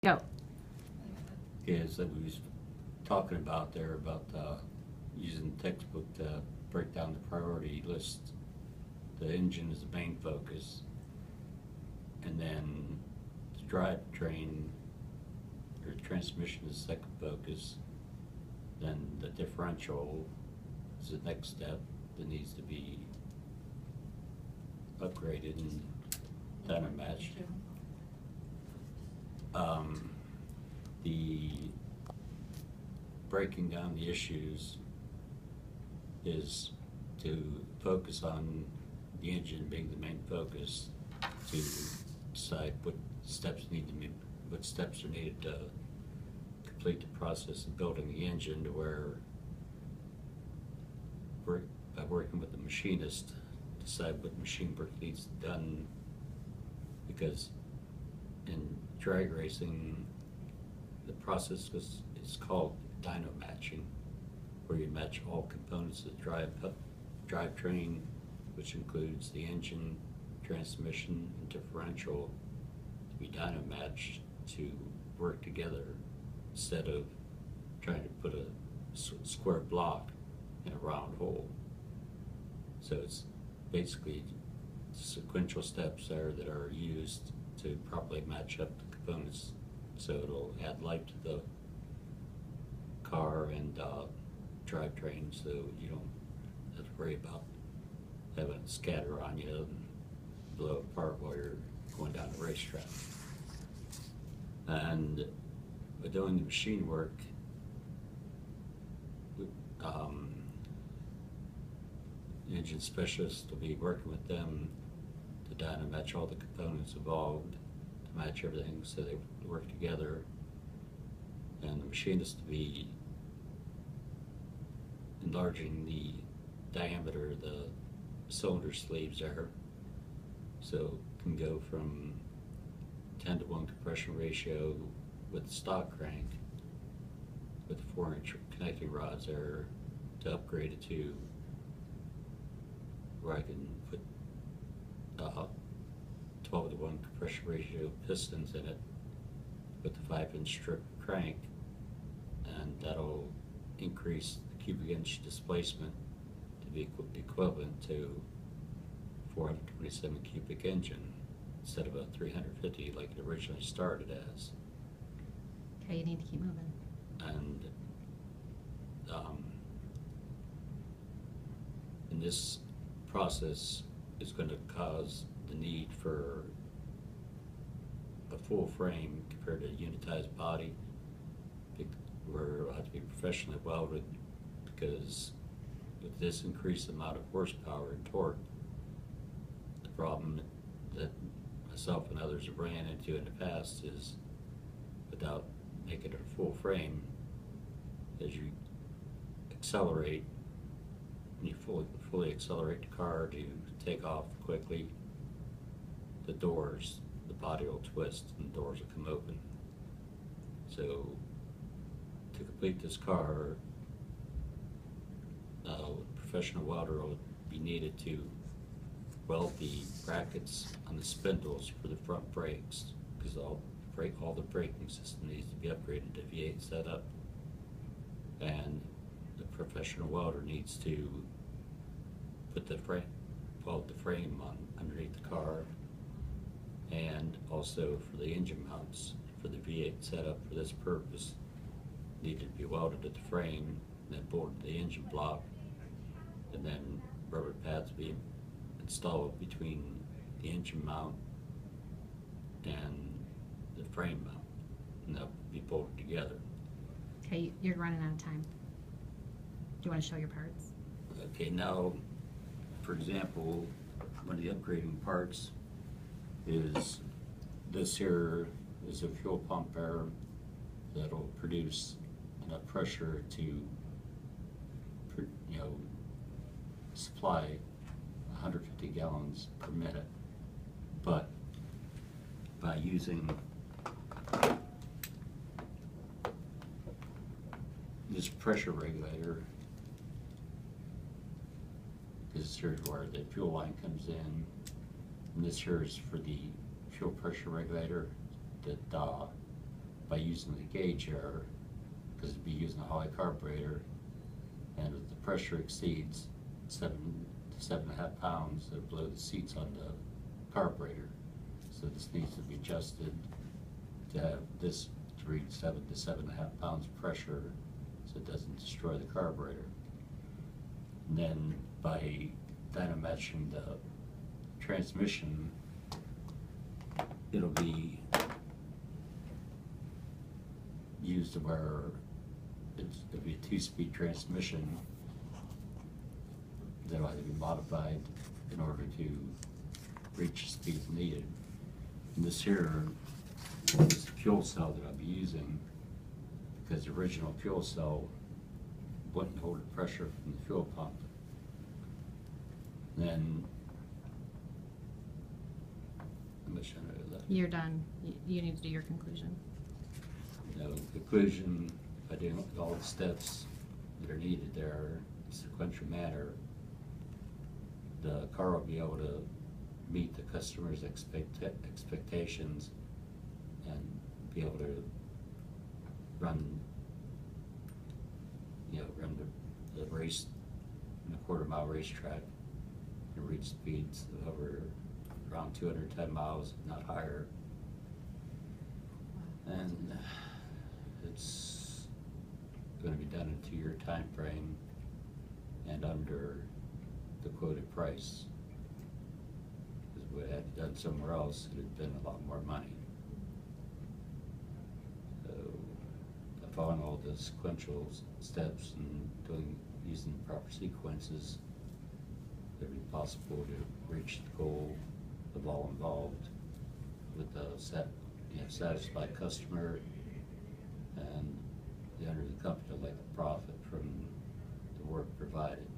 Go. Is that we was talking about there about using the textbook to break down the priority list. The engine is the main focus, and then the drivetrain or transmission is the second focus. Then the differential is the next step that needs to be upgraded and dyno matched. The breaking down the issues is to focus on the engine being the main focus, to decide what steps are needed to complete the process of building the engine, to where by working with the machinist, decide what machine work needs done, because in drag racing the process is called dyno matching, where you match all components of the drivetrain, which includes the engine, transmission, and differential, to be dyno matched to work together, instead of trying to put a square block in a round hole. So it's basically sequential steps there that are used to properly match up the components, so it'll add life to the car and drivetrain, so you don't have to worry about having it scatter on you and blow apart while you're going down the racetrack. And by doing the machine work, the engine specialist will be working with them to dyno match all the components involved, to match everything so they work together, and the machinist to be enlarging the diameter of the cylinder sleeves there, so it can go from 10-to-1 compression ratio with the stock crank with the 4-inch connecting rods there, to upgrade it to where I can put 12-to-1 compression ratio pistons in it with the 5-inch strip crank, and that'll increase the cubic inch displacement to be equivalent to 427 cubic engine instead of a 350 like it originally started as. Okay, you need to keep moving. And in this process is going to cause the need for a full frame compared to a unitized body, where it'll have to be professionally welded, because with this increased amount of horsepower and torque, the problem that myself and others have ran into in the past is, without making it a full frame, as you accelerate, when you fully accelerate the car to take off quickly, the body will twist and the doors will come open. So to complete this car, a professional welder will be needed to weld the brackets on the spindles for the front brakes, because all the braking system needs to be upgraded to V8 setup, and the professional welder needs to put weld the frame on underneath the car, and also for the engine mounts for the V8 setup for this purpose needed to be welded to the frame, and then bolted to the engine block, and then rubber pads be installed between the engine mount and the frame mount, and they'll be bolted together. Okay, you're running out of time. Do you want to show your parts? Okay, now, for example, one of the upgrading parts is this here is a fuel pump air that'll produce enough pressure to, supply 150 gallons per minute. But by using this pressure regulator, this here is where the fuel line comes in, and this here is for the fuel pressure regulator that by using the gauge error, because it'd be using a high carburetor, and if the pressure exceeds 7 to 7.5 pounds, it'll blow the seats on the carburetor. So this needs to be adjusted to have this to read 7 to 7.5 pounds pressure, so it doesn't destroy the carburetor. And then by dynamatching the transmission, it'll be used to where it'll be a 2-speed transmission that'll have to be modified in order to reach the speeds needed. And this here is the fuel cell that I'll be using, because the original fuel cell wouldn't hold the pressure from the fuel pump. Then, how much time do I have left? You're done. You need to do your conclusion. Now, in conclusion, by doing all the steps that are needed there in a sequential manner, the car will be able to meet the customer's expectations and be able to run the race in a quarter-mile racetrack and reach speeds of over around 210 miles, if not higher. And it's going to be done in a 2-year time frame and under the quoted price. Because if we had done somewhere else, it had been a lot more money. So by following all the sequential steps and using the proper sequences, it would be possible to reach the goal of all involved with a satisfied customer and the owner of the company like to profit from the work provided.